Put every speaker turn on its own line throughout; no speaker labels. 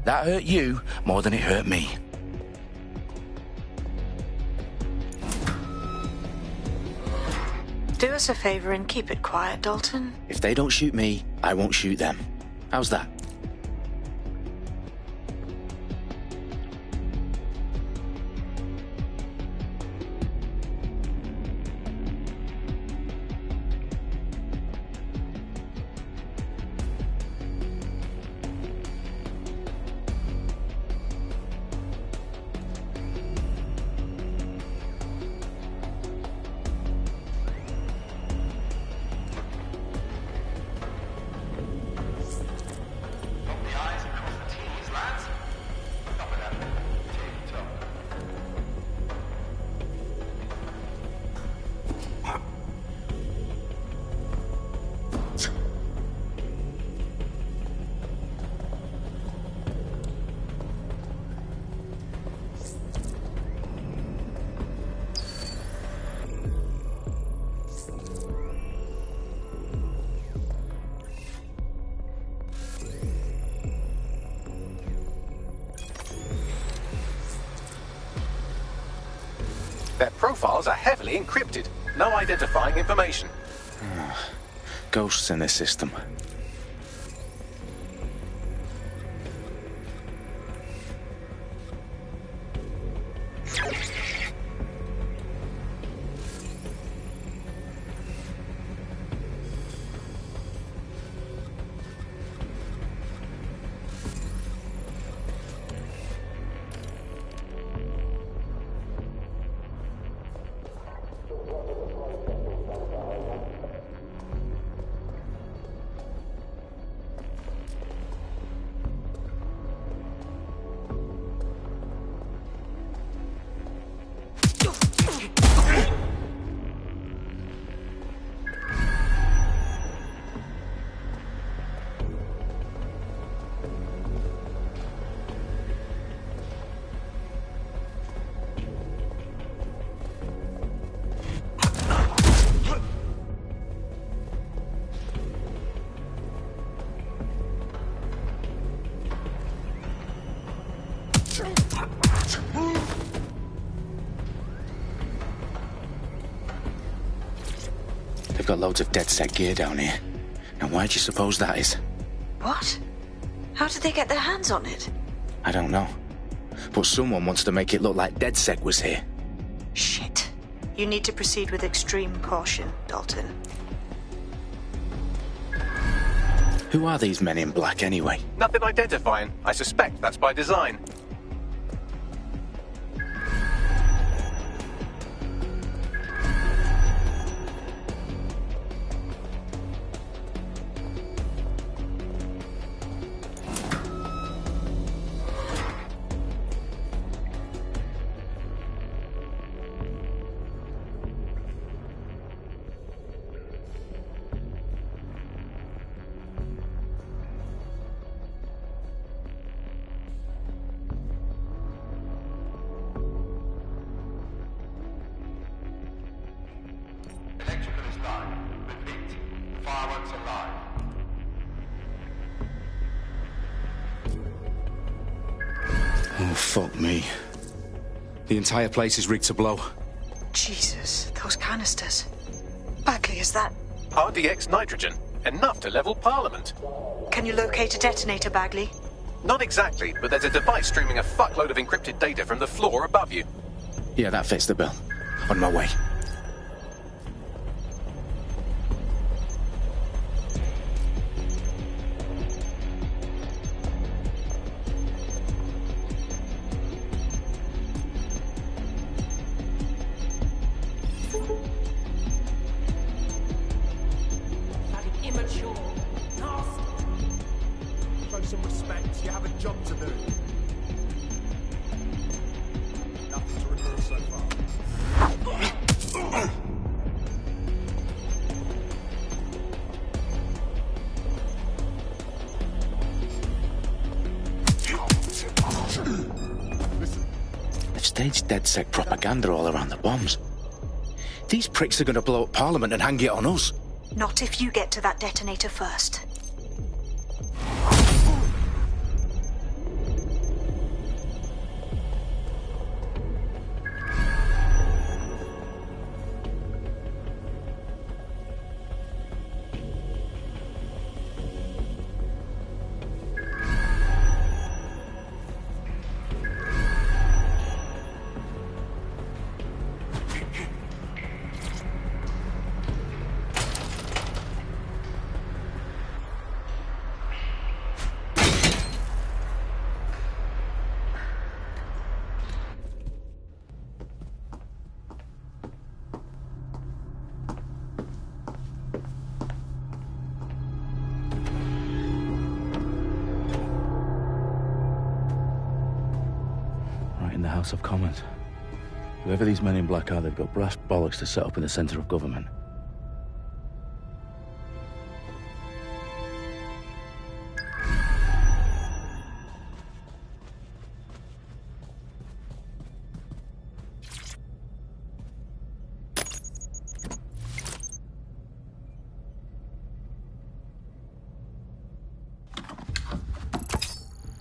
That hurt you more than it hurt me.
Do us a favor and keep it quiet, Dalton.
If they don't shoot me, I won't shoot them. How's that?
Their profiles are heavily encrypted. No identifying information.
Ghosts in this system. They've got loads of DedSec gear down here. Now why do you suppose that is?
What? How did they get their hands on it?
I don't know. But someone wants to make it look like DedSec was here.
Shit. You need to proceed with extreme caution, Dalton.
Who are these men in black anyway?
Nothing identifying. I suspect that's by design.
Oh, fuck me. The entire place is rigged to blow.
Jesus, those canisters. Bagley, is that...
RDX nitrogen. Enough to level Parliament.
Can you locate a detonator, Bagley?
Not exactly, but there's a device streaming a fuckload of encrypted data from the floor above you.
Yeah, that fits the bill. On my way. Staged DedSec propaganda all around the bombs. These pricks are going to blow up Parliament and hang it on us.
Not if you get to that detonator first.
House of Commons. Whoever these men in black are, they've got brass bollocks to set up in the centre of government.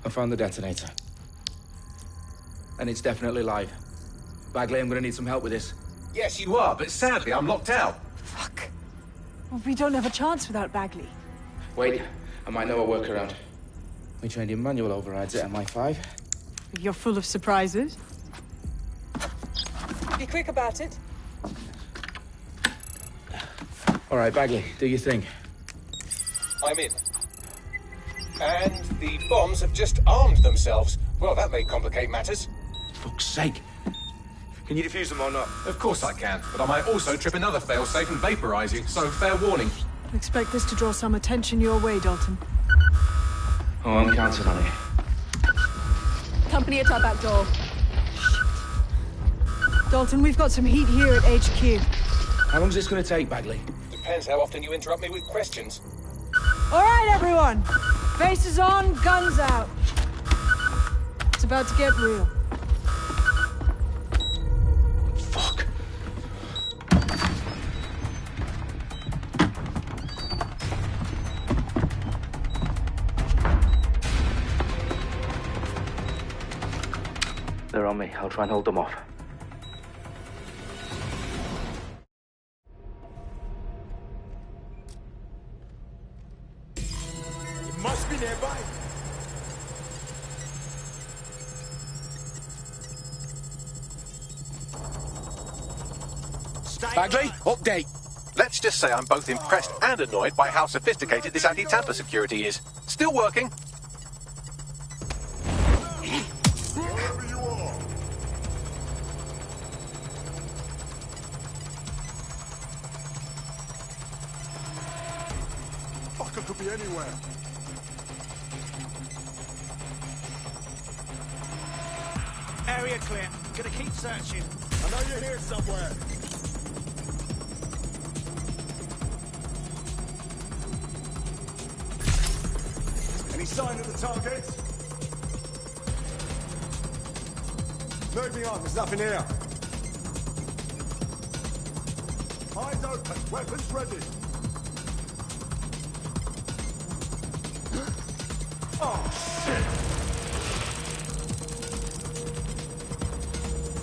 I found the detonator. And it's definitely live. Bagley, I'm gonna need some help with this.
Yes, you are, but sadly, I'm locked out.
Fuck. Well, we don't have a chance without Bagley.
Wait, I might know a workaround. We trained in manual overrides at MI5.
You're full of surprises. Be quick about it.
All right, Bagley, do your thing.
I'm in. And the bombs have just armed themselves. Well, that may complicate matters.
Fuck's sake. Can you defuse them or not?
Of course I can, but I might also trip another failsafe and vaporize you, so fair warning.
Expect this to draw some attention your way, Dalton.
Oh, I'm counting on it.
Company at our back door. Dalton, we've got some heat here at HQ.
How long is this gonna take, Bagley?
Depends how often you interrupt me with questions.
All right, everyone. Faces on, guns out. It's about to get real.
Fuck. They're on me. I'll try and hold them off.
Must be nearby.
Bagley, update.
Let's just say I'm both impressed and annoyed by how sophisticated this anti-tamper security is. Still working.
Wherever you are. Fucker could be anywhere.
Area clear. Gonna keep searching.
I know you're here somewhere. Any sign of the target? Moving on, there's nothing here. Eyes open, weapons ready. Oh, shit!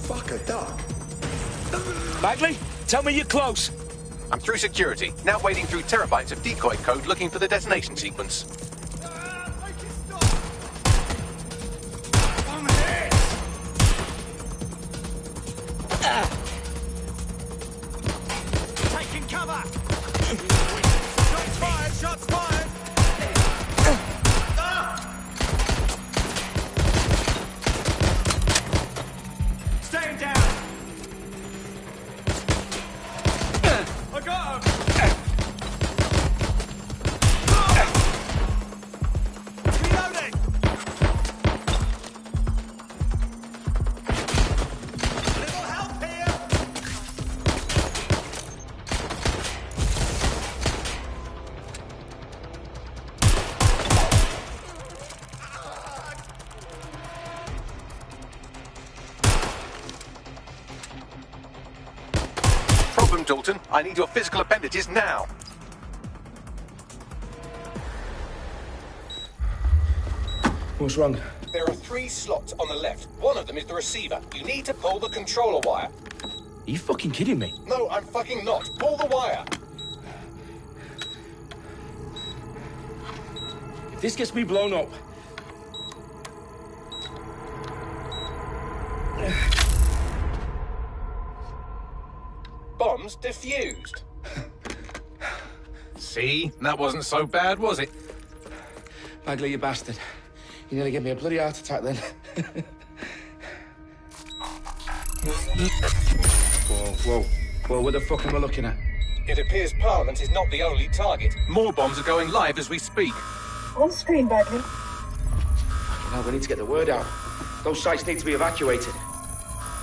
Fuck a duck.
Bagley, tell me you're close.
I'm through security, now wading through terabytes of decoy code looking for the detonation sequence.
I'm hit!
Taking cover. Shots fired. Shots fired. Staying down. I got him. Reloading. Little help here.
Problem, Dalton. I need your physical appendages now.
What's wrong?
There are 3 slots on the left. One of them is the receiver. You need to pull the controller wire.
Are you fucking kidding me?
No, I'm fucking not. Pull the wire.
If this gets me blown up...
Bombs defused. See? That wasn't so bad, was it?
Bagley, you bastard. You nearly gave me a bloody heart attack then. Whoa. What the fuck am I looking at?
It appears Parliament is not the only target. More bombs are going live as we speak.
On screen, Bagley.
Fucking hell, we need to get the word out. Those sites need to be evacuated.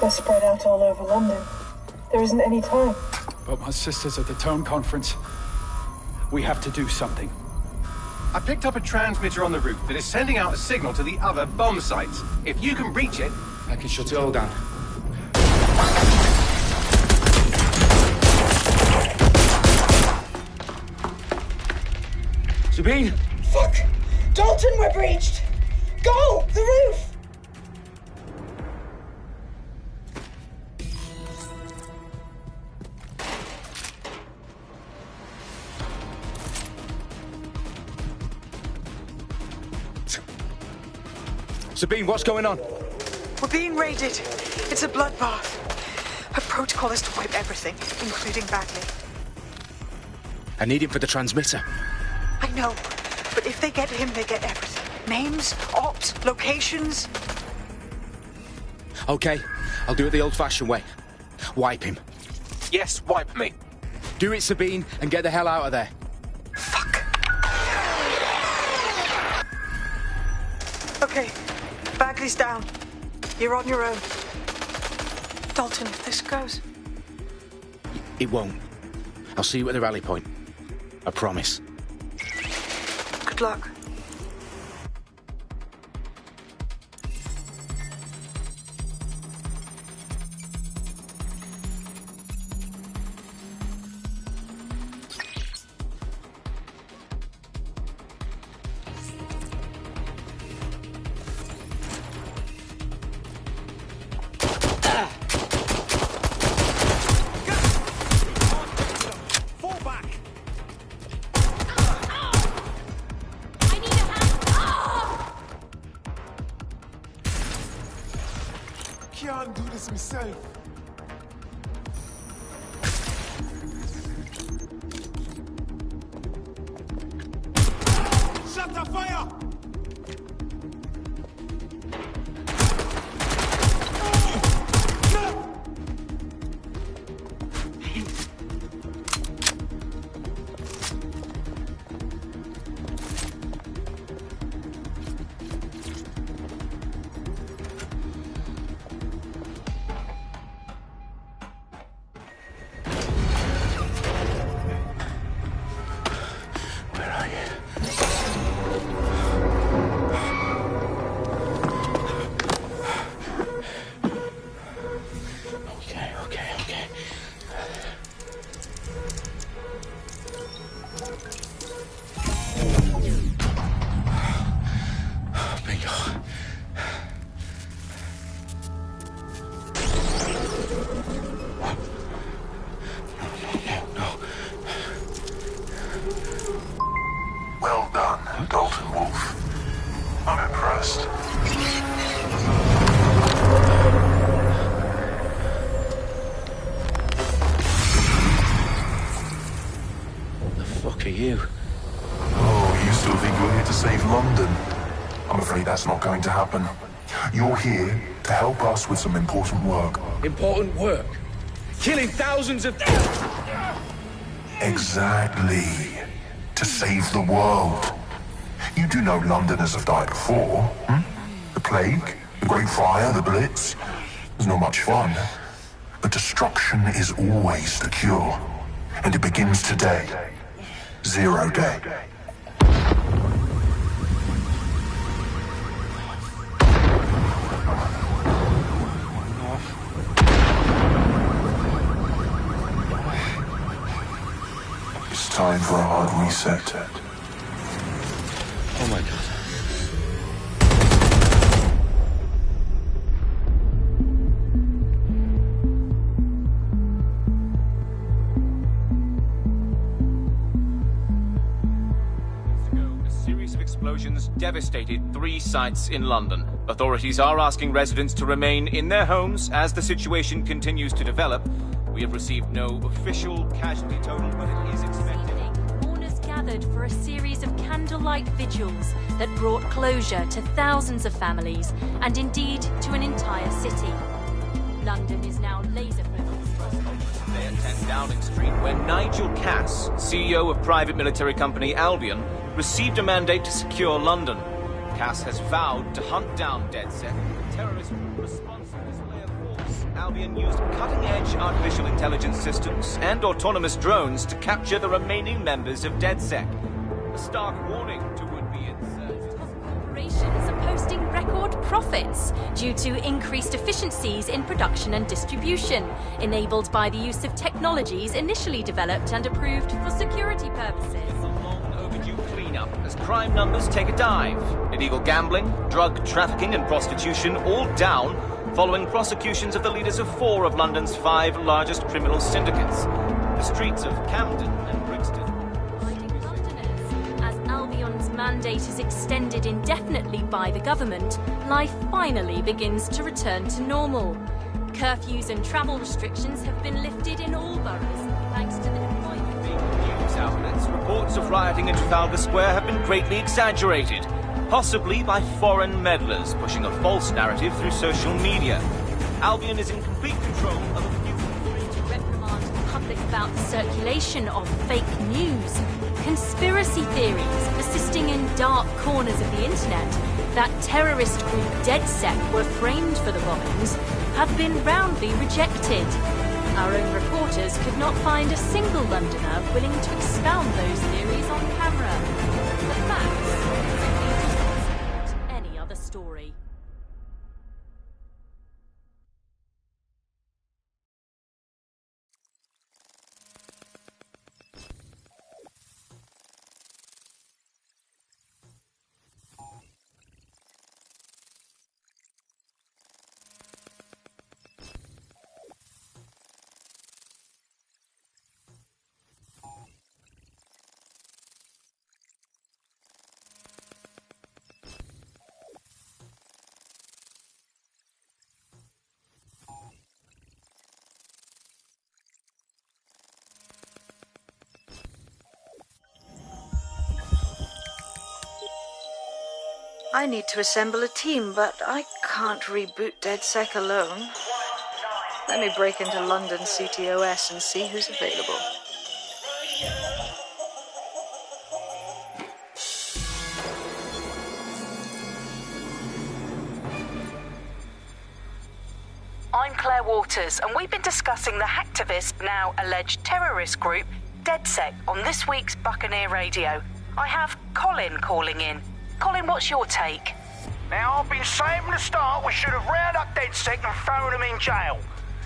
They're spread out all over London. There isn't any time.
But my sister's at the town conference. We have to do something.
I picked up a transmitter on the roof that is sending out a signal to the other bomb sites. If you can reach it...
I can shut it all down. Sabine!
Fuck! Dalton, we're breached! Go! The roof!
Sabine, what's going on?
We're being raided. It's a bloodbath. Her protocol is to wipe everything, including Bagley.
I need him for the transmitter.
I know, but if they get him, they get everything. Names, ops, locations.
Okay, I'll do it the old-fashioned way. Wipe him.
Yes, wipe me.
Do it, Sabine, and get the hell out of there.
Fuck. Okay, Bagley's down. You're on your own. Dalton, if this goes...
It won't. I'll see you at the rally point. I promise.
Good luck.
Can't do this myself.
Shut the fire!
Well done, Dalton Wolf. I'm impressed.
What the fuck are you?
Oh, you still think you're here to save London? I'm afraid that's not going to happen. You're here to help us with some important work.
Important work? Killing thousands of...
Exactly. To save the world. You do know Londoners have died before, hmm? The plague, the Great Fire, the Blitz. It's not much fun. But destruction is always the cure. And it begins today. 0 day. It's time for a hard reset.
Oh my God.
A series of explosions devastated 3 sites in London. Authorities are asking residents to remain in their homes as the situation continues to develop. We have received no official casualty total, but it is expected.
Mourners gathered for a series of candlelight vigils that brought closure to thousands of families and indeed to an entire city. London is now laser-focused.
Today at 10 Downing Street, where Nigel Cass, CEO of private military company Albion, received a mandate to secure London. Cass has vowed to hunt down DedSec, the terrorist responsible display of force. Albion used cutting-edge artificial intelligence systems and autonomous drones to capture the remaining members of DedSec. A stark warning to would-be insurgents.
Corporations are posting record profits due to increased efficiencies in production and distribution, enabled by the use of technologies initially developed and approved for security purposes.
Cleanup as crime numbers take a dive. Illegal gambling, drug trafficking and prostitution all down following prosecutions of the leaders of 4 of London's 5 largest criminal syndicates. The streets of Camden and Brixton.
As Albion's mandate is extended indefinitely by the government, life finally begins to return to normal. Curfews and travel restrictions have been lifted in all boroughs, thanks to the deployment.
News outlets, reports of rioting in Trafalgar Square have been greatly exaggerated, possibly by foreign meddlers pushing a false narrative through social media. Albion is in complete control of a few...
To reprimand the public about the circulation of fake news, conspiracy theories persisting in dark corners of the internet that terrorist group DedSec were framed for the bombings have been roundly rejected. Our own reporters could not find a single Londoner willing to expound those theories on camera. The facts simply do not support any other story.
I need to assemble a team, but I can't reboot DedSec alone. Let me break into London CTOS and see who's available.
I'm Claire Waters, and we've been discussing the hacktivist, now alleged terrorist group, DedSec, on this week's Buccaneer Radio. I have Colin calling in. Colin, what's your take?
Now, I've been saying from the start we should have rounded up DedSec and thrown them in jail.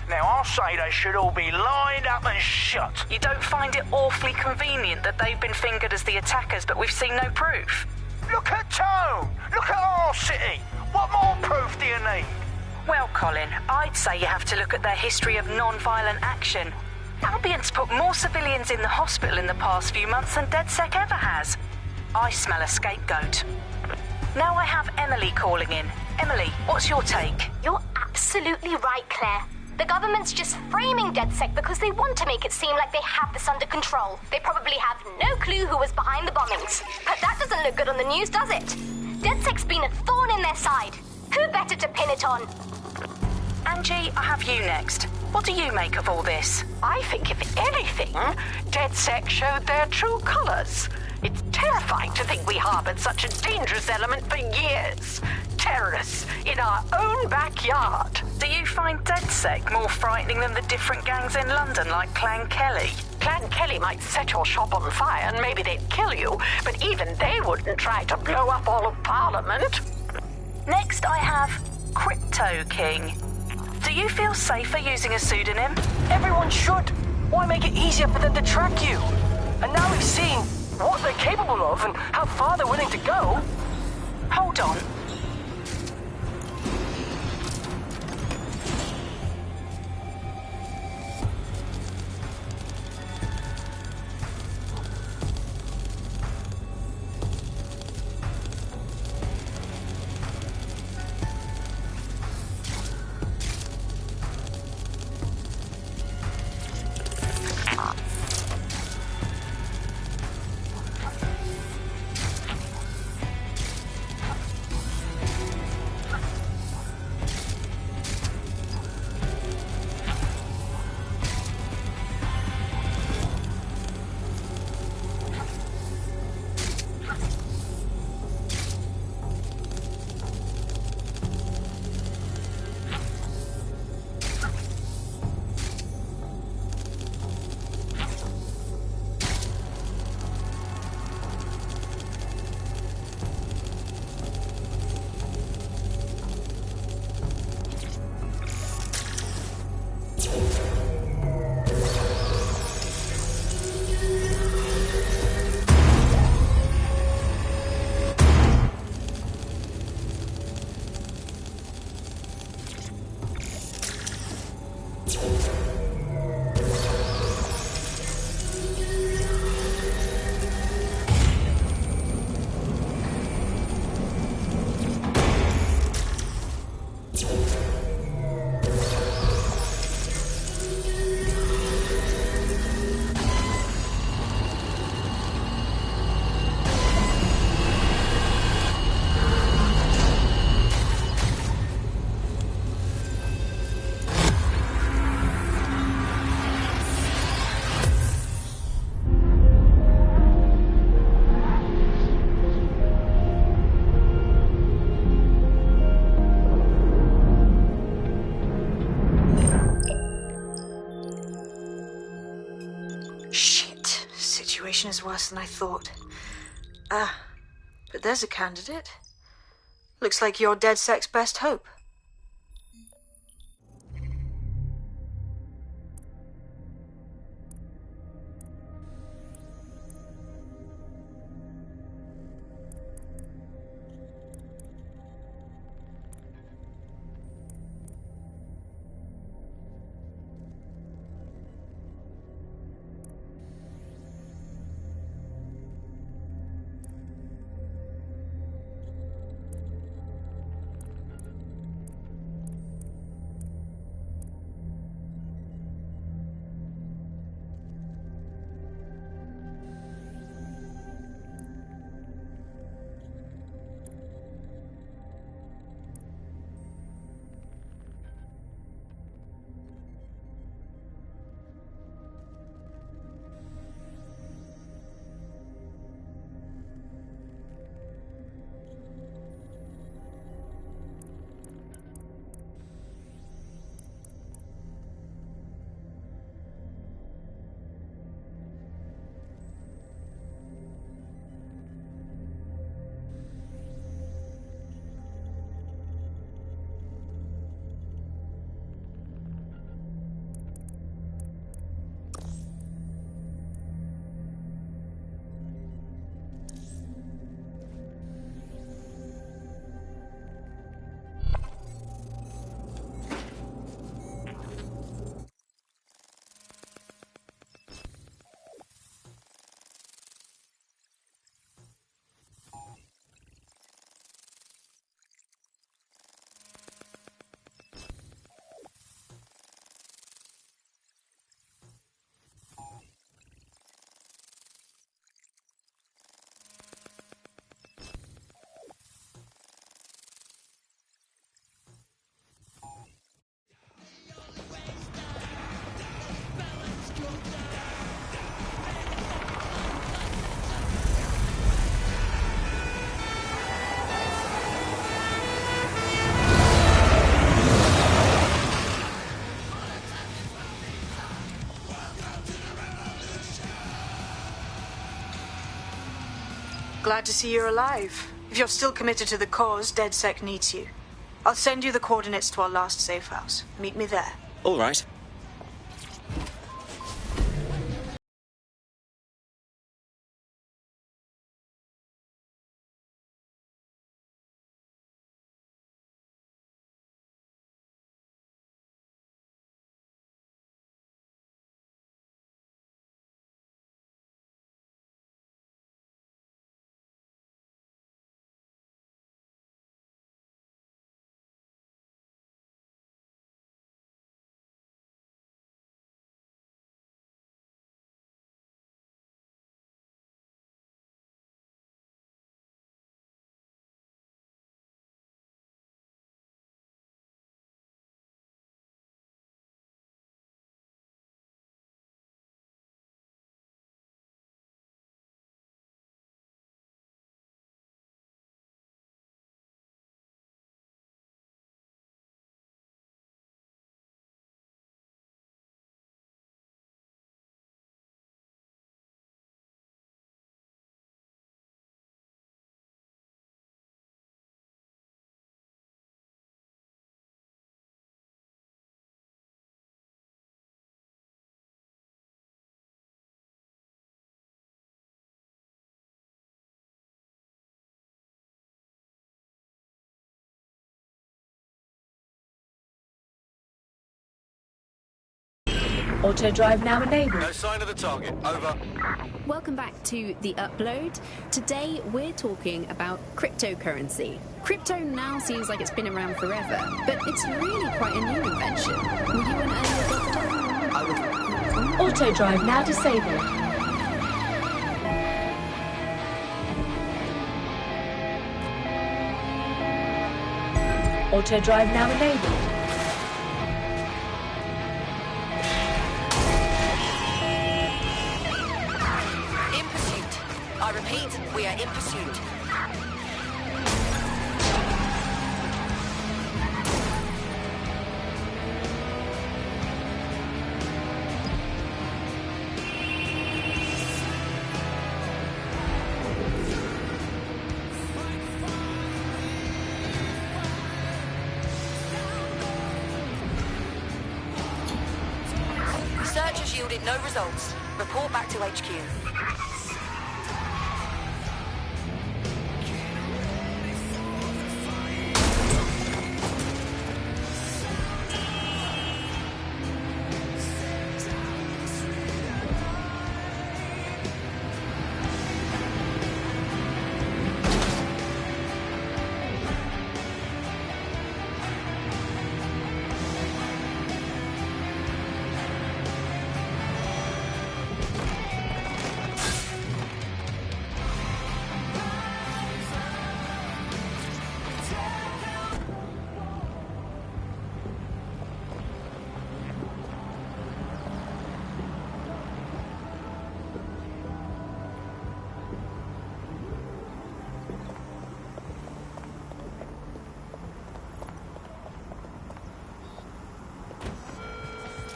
Now, I'll say they should all be lined up and shot.
You don't find it awfully convenient that they've been fingered as the attackers, but we've seen no proof?
Look at Tone! Look at our city! What more proof do you need?
Well, Colin, I'd say you have to look at their history of non-violent action. Albion's put more civilians in the hospital in the past few months than DedSec ever has. I smell a scapegoat. Now I have Emily calling in. Emily, what's your take?
You're absolutely right, Claire. The government's just framing DedSec because they want to make it seem like they have this under control. They probably have no clue who was behind the bombings. But that doesn't look good on the news, does it? DedSec's been a thorn in their side. Who better to pin it on?
Angie, I have you next. What do you make of all this?
I think, if anything, DedSec showed their true colours. It's terrifying to think we harboured such a dangerous element for years. Terrorists in our own backyard.
Do you find DedSec more frightening than the different gangs in London, like Clan Kelly?
Clan Kelly might set your shop on fire and maybe they'd kill you, but even they wouldn't try to blow up all of Parliament.
Next I have Crypto King. Do you feel safer using a pseudonym?
Everyone should. Why make it easier for them to track you? And now we've seen what they're capable of and how far they're willing to go.
Hold on.
situation is worse than I thought. But there's a candidate. Looks like you're DedSec's best hope. Glad to see you're alive. If you're still committed to the cause, DedSec needs you. I'll send you the coordinates to our last safe house. Meet me there.
All right.
Auto drive now enabled.
No sign of the target. Over.
Welcome back to The Upload. Today we're talking about cryptocurrency. Crypto now seems like it's been around forever, but it's really quite a new invention. Were you an early adopter? Auto drive now disabled. Auto drive now enabled.
I repeat, we are in pursuit.
No results. Report back to HQ.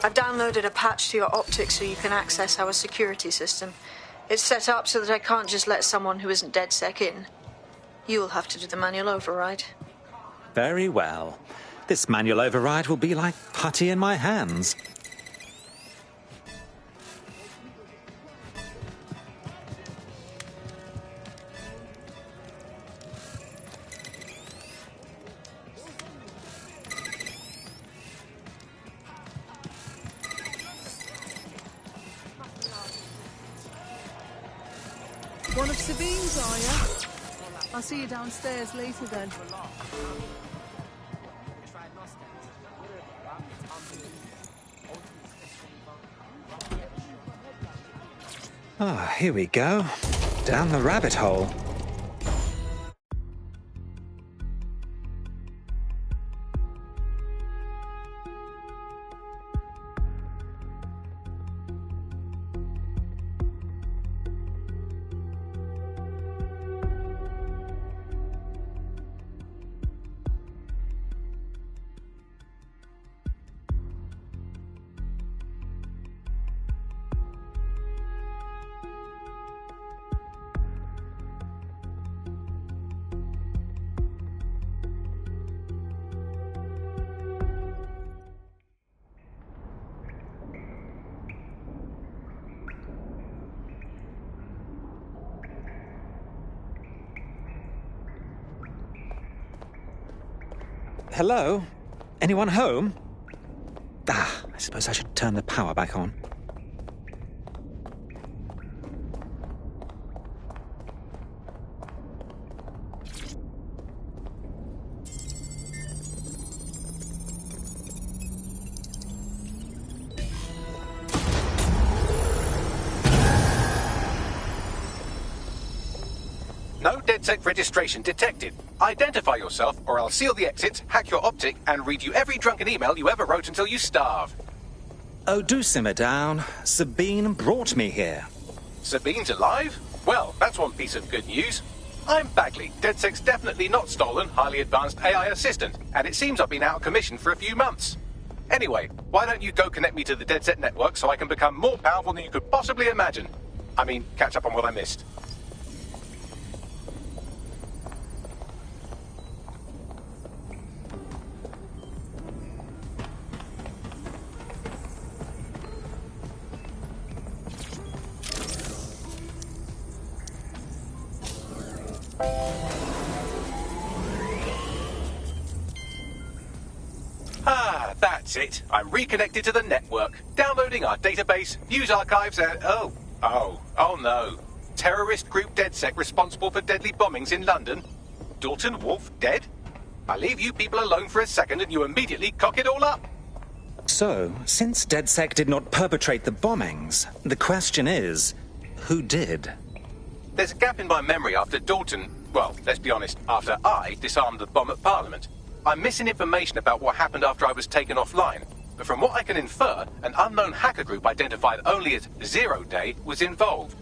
I've downloaded a patch to your optics so you can access our security system. It's set up so that I can't just let someone who isn't DedSec in. You'll have to do the manual override.
Very well. This manual override will be like putty in my hands.
One of Sabine's, are you? I'll see you downstairs later then.
Ah, here we go. Down the rabbit hole. Hello? Anyone home? Ah, I suppose I should turn the power back on.
No DedSec registration detected. Identify yourself, or I'll seal the exits, hack your optic, and read you every drunken email you ever wrote until you starve.
Oh, do simmer down. Sabine brought me here.
Sabine's alive? Well, that's one piece of good news. I'm Bagley, DedSec's definitely not stolen, highly advanced AI assistant, and it seems I've been out of commission for a few months. Anyway, why don't you go connect me to the DedSec network so I can become more powerful than you could possibly imagine? I mean, catch up on what I missed. Ah, that's it. I'm reconnected to the network, downloading our database, news archives, and oh no. Terrorist group DedSec responsible for deadly bombings in London. Dalton Wolf dead? I leave you people alone for a second and you immediately cock it all up.
So, since DedSec did not perpetrate the bombings, the question is, who did?
There's a gap in my memory after Dalton, well, let's be honest, after I disarmed the bomb at Parliament. I'm missing information about what happened after I was taken offline, but from what I can infer, an unknown hacker group identified only as Zero Day was involved.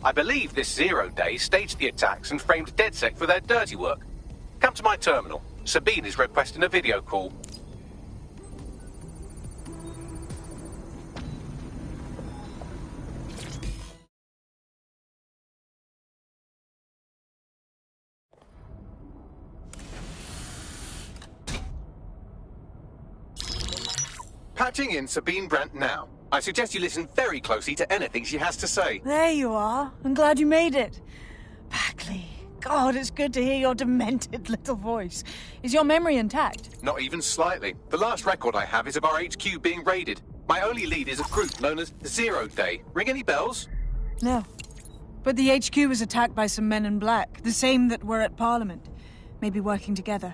I believe this Zero Day staged the attacks and framed DedSec for their dirty work. Come to my terminal. Sabine is requesting a video call. patching in Sabine Brandt now. I suggest you listen very closely to anything she has to say.
There you are. I'm glad you made it. Bagley. God, it's good to hear your demented little voice. Is your memory intact?
Not even slightly. The last record I have is of our HQ being raided. My only lead is a group known as Zero Day. Ring any bells?
No. But the HQ was attacked by some men in black, the same that were at Parliament. Maybe working together.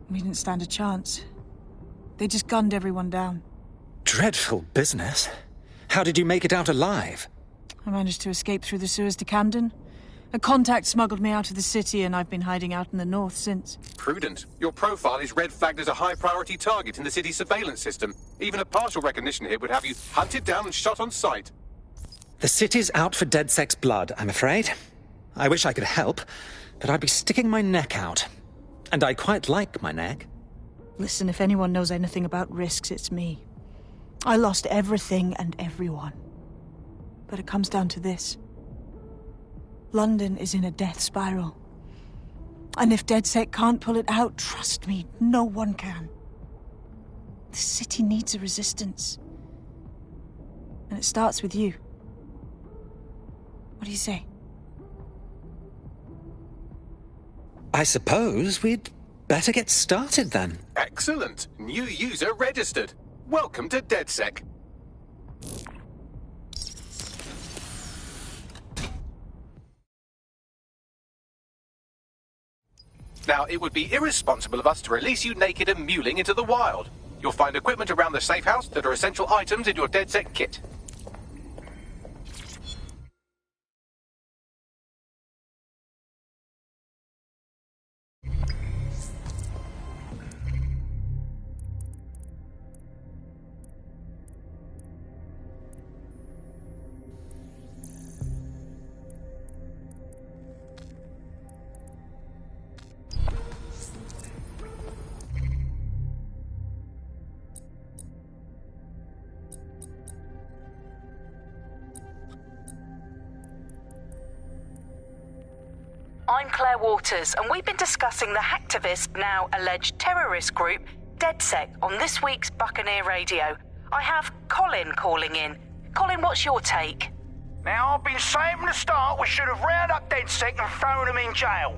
We didn't stand a chance. They just gunned everyone down.
Dreadful business. How did you make it out alive?
I managed to escape through the sewers to Camden. A contact smuggled me out of the city, and I've been hiding out in the north since.
Prudent. Your profile is red flagged as a high-priority target in the city's surveillance system. Even a partial recognition hit would have you hunted down and shot on sight.
The city's out for DedSec's blood, I'm afraid. I wish I could help, but I'd be sticking my neck out. And I quite like my neck.
Listen, if anyone knows anything about risks, it's me. I lost everything and everyone. But it comes down to this. London is in a death spiral. And if DedSec can't pull it out, trust me, no one can. The city needs a resistance. And it starts with you. What do you say?
I suppose we'd better get started then.
Excellent. New user registered. Welcome to DedSec. Now, it would be irresponsible of us to release you naked and mewling into the wild. You'll find equipment around the safe house that are essential items in your DedSec kit.
I'm Claire Waters, and we've been discussing the hacktivist, now alleged terrorist group, DedSec, on this week's Buccaneer Radio. I have Colin calling in. Colin, what's your take?
Now, I've been saying from the start we should have rounded up DedSec and thrown them in jail.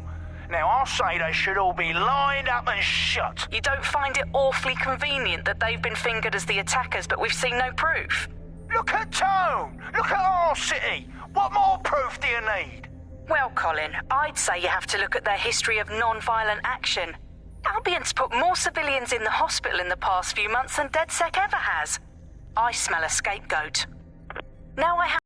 Now, I'll say they should all be lined up and shot.
You don't find it awfully convenient that they've been fingered as the attackers, but we've seen no proof?
Look at Tone! Look at our city! What more proof do you need?
Well, Colin, I'd say you have to look at their history of non-violent action. Albion's put more civilians in the hospital in the past few months than DedSec ever has. I smell a scapegoat. Now I have